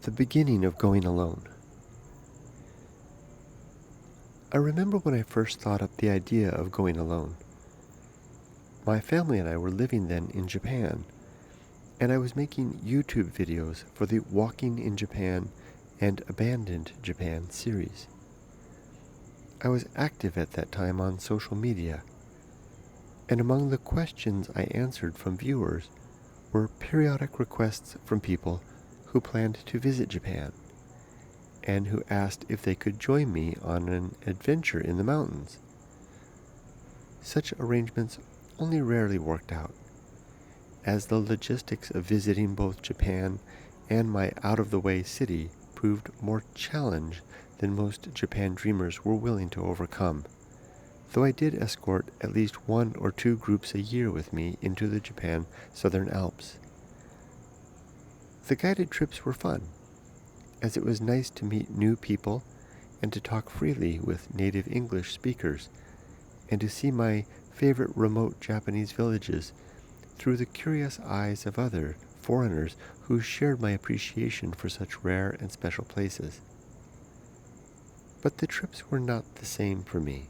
The beginning of going alone. I remember when I first thought up the idea of going alone. My family and I were living then in Japan, and I was making YouTube videos for the Walking in Japan and Abandoned Japan series. I was active at that time on social media, and among the questions I answered from viewers were periodic requests from people who planned to visit Japan, and who asked if they could join me on an adventure in the mountains. Such arrangements only rarely worked out, as the logistics of visiting both Japan and my out-of-the-way city proved more challenge than most Japan dreamers were willing to overcome, though I did escort at least 1 or 2 groups a year with me into the Japan Southern Alps. The guided trips were fun, as it was nice to meet new people and to talk freely with native English speakers, and to see my favorite remote Japanese villages through the curious eyes of other foreigners who shared my appreciation for such rare and special places. But the trips were not the same for me.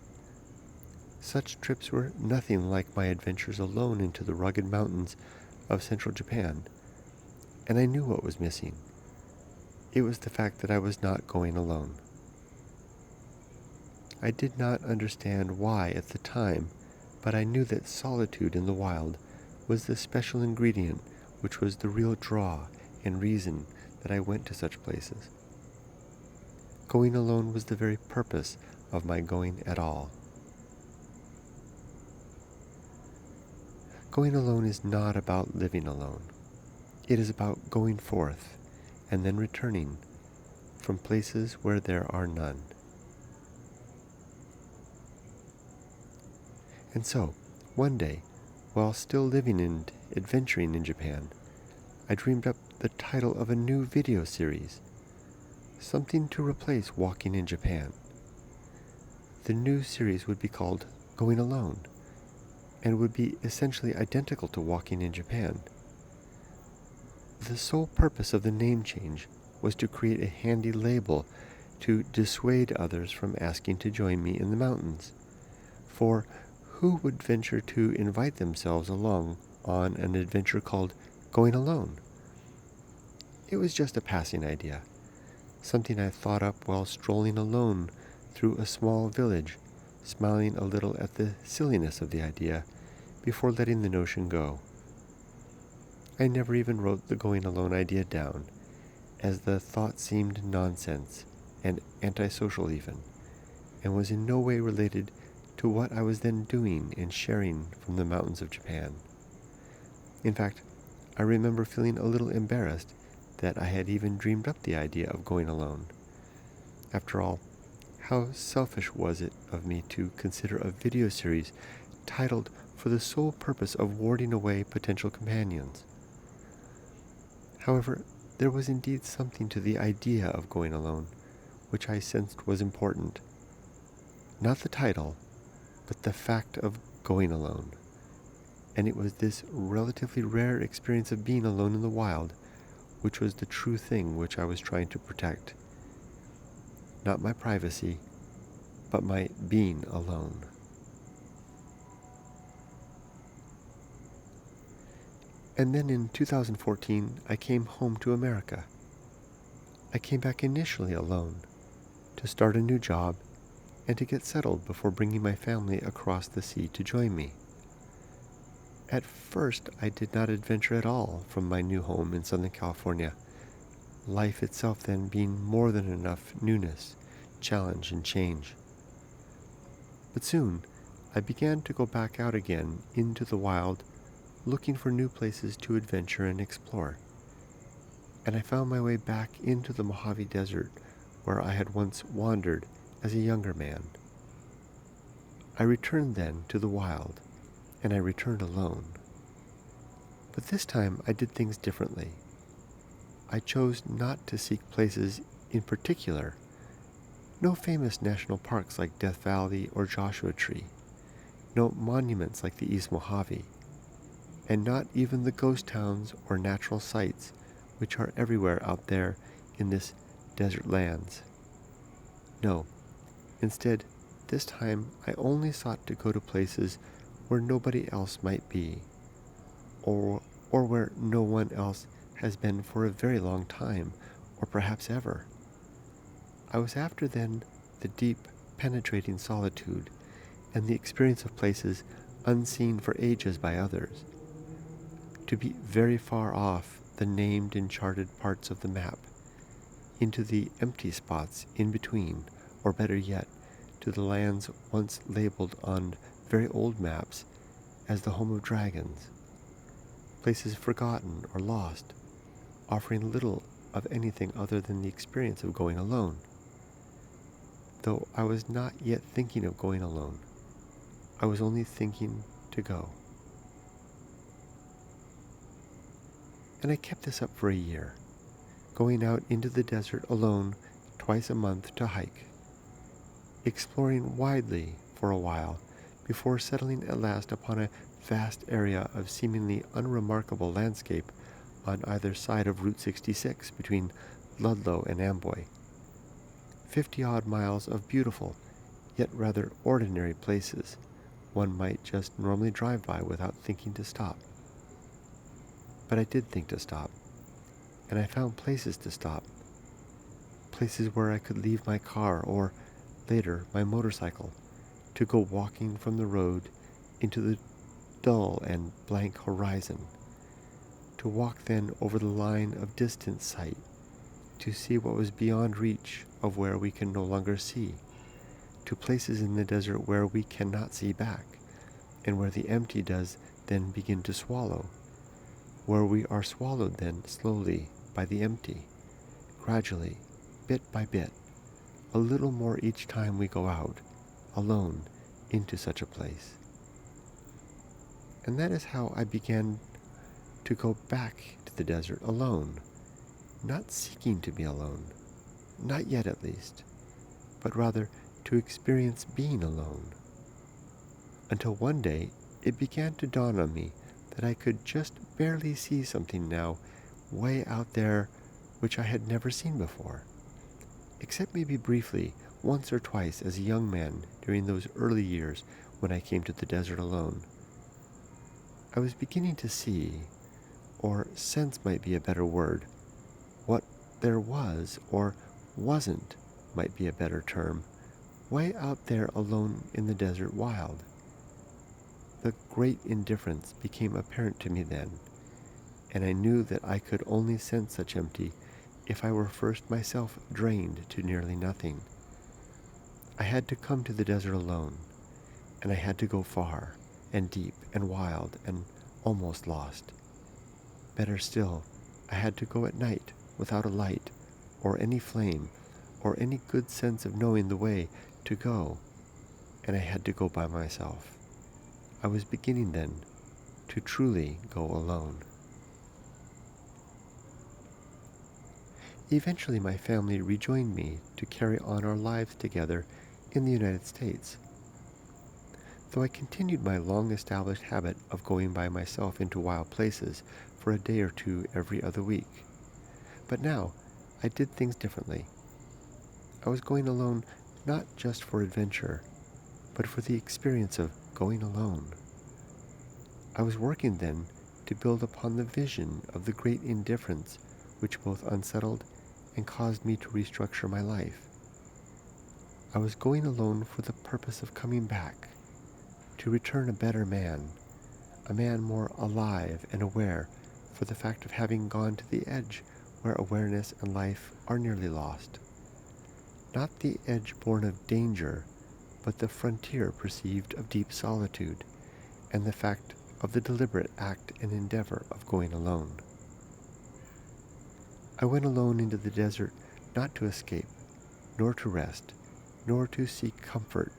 Such trips were nothing like my adventures alone into the rugged mountains of central Japan, and I knew what was missing. It was the fact that I was not going alone. I did not understand why at the time, but I knew that solitude in the wild was the special ingredient which was the real draw and reason that I went to such places. Going alone was the very purpose of my going at all. Going alone is not about living alone. It is about going forth and then returning from places where there are none. And so, one day, while still living and adventuring in Japan, I dreamed up the title of a new video series, something to replace Walking in Japan. The new series would be called Going Alone, and would be essentially identical to Walking in Japan. The sole purpose of the name change was to create a handy label to dissuade others from asking to join me in the mountains. For who would venture to invite themselves along on an adventure called Going Alone? It was just a passing idea, something I thought up while strolling alone through a small village, smiling a little at the silliness of the idea before letting the notion go. I never even wrote the going alone idea down, as the thought seemed nonsense and antisocial even, and was in no way related to what I was then doing and sharing from the mountains of Japan. In fact, I remember feeling a little embarrassed that I had even dreamed up the idea of going alone. After all, how selfish was it of me to consider a video series titled for the sole purpose of warding away potential companions. However, there was indeed something to the idea of going alone, which I sensed was important. Not the title, but the fact of going alone. And it was this relatively rare experience of being alone in the wild, which was the true thing which I was trying to protect. Not my privacy, but my being alone. And then in 2014, I came home to America. I came back initially alone, to start a new job and to get settled before bringing my family across the sea to join me. At first, I did not adventure at all from my new home in Southern California, life itself then being more than enough newness, challenge, and change. But soon, I began to go back out again into the wild, looking for new places to adventure and explore. And I found my way back into the Mojave Desert, where I had once wandered as a younger man. I returned then to the wild, and I returned alone. But this time I did things differently. I chose not to seek places in particular, no famous national parks like Death Valley or Joshua Tree, no monuments like the East Mojave, and not even the ghost towns or natural sites which are everywhere out there in this desert lands. No, instead, this time I only sought to go to places where nobody else might be, or where no one else has been for a very long time, or perhaps ever. I was after then the deep, penetrating solitude and the experience of places unseen for ages by others, to be very far off the named and charted parts of the map, into the empty spots in between, or better yet, to the lands once labeled on very old maps as the home of dragons, places forgotten or lost, offering little of anything other than the experience of going alone. Though I was not yet thinking of going alone, I was only thinking to go. And I kept this up for a year, going out into the desert alone twice a month to hike, exploring widely for a while before settling at last upon a vast area of seemingly unremarkable landscape on either side of Route 66 between Ludlow and Amboy. 50-odd miles of beautiful, yet rather ordinary places one might just normally drive by without thinking to stop. But I did think to stop, and I found places to stop, places where I could leave my car or, later, my motorcycle, to go walking from the road into the dull and blank horizon, to walk then over the line of distant sight, to see what was beyond reach of where we can no longer see, to places in the desert where we cannot see back, and where the empty does then begin to swallow, where we are swallowed then slowly by the empty, gradually, bit by bit, a little more each time we go out, alone, into such a place. And that is how I began to go back to the desert alone, not seeking to be alone, not yet at least, but rather to experience being alone. Until one day it began to dawn on me that I could just barely see something now way out there which I had never seen before, except maybe briefly once or twice as a young man during those early years when I came to the desert alone. I was beginning to see, or sense might be a better word, what there was, or wasn't might be a better term, way out there alone in the desert wild. The great indifference became apparent to me then, and I knew that I could only sense such empty if I were first myself drained to nearly nothing. I had to come to the desert alone, and I had to go far, and deep, and wild, and almost lost. Better still, I had to go at night, without a light, or any flame, or any good sense of knowing the way to go, and I had to go by myself. I was beginning then to truly go alone. Eventually my family rejoined me to carry on our lives together in the United States. Though I continued my long-established habit of going by myself into wild places for a day or two every other week. But now I did things differently. I was going alone not just for adventure, but for the experience of going alone. I was working then to build upon the vision of the great indifference which both unsettled and caused me to restructure my life. I was going alone for the purpose of coming back, to return a better man, a man more alive and aware for the fact of having gone to the edge where awareness and life are nearly lost. Not the edge born of danger, but the frontier perceived of deep solitude, and the fact of the deliberate act and endeavor of going alone. I went alone into the desert not to escape, nor to rest, nor to seek comfort,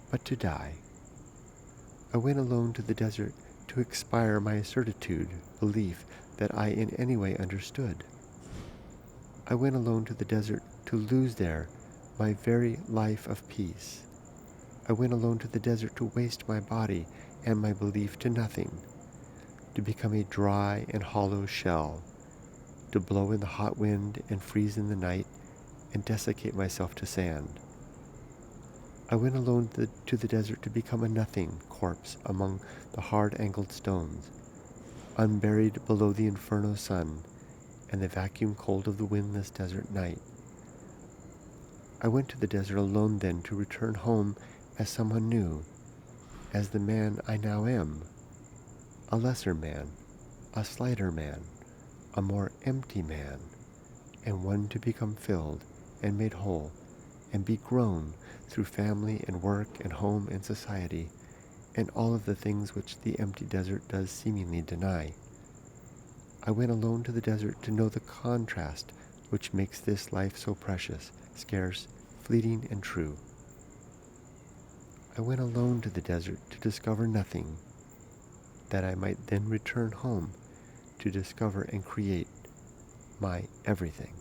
but to die. I went alone to the desert to expire my certitude, belief that I in any way understood. I went alone to the desert to lose there my very life of peace. I went alone to the desert to waste my body and my belief to nothing, to become a dry and hollow shell, to blow in the hot wind and freeze in the night and desiccate myself to sand. I went alone to the desert to become a nothing corpse among the hard-angled stones, unburied below the inferno sun and the vacuum cold of the windless desert night. I went to the desert alone then to return home as someone new, as the man I now am, a lesser man, a slighter man, a more empty man, and one to become filled and made whole and be grown through family and work and home and society and all of the things which the empty desert does seemingly deny. I went alone to the desert to know the contrast which makes this life so precious, scarce, fleeting, and true. I went alone to the desert to discover nothing, that I might then return home to discover and create my everything.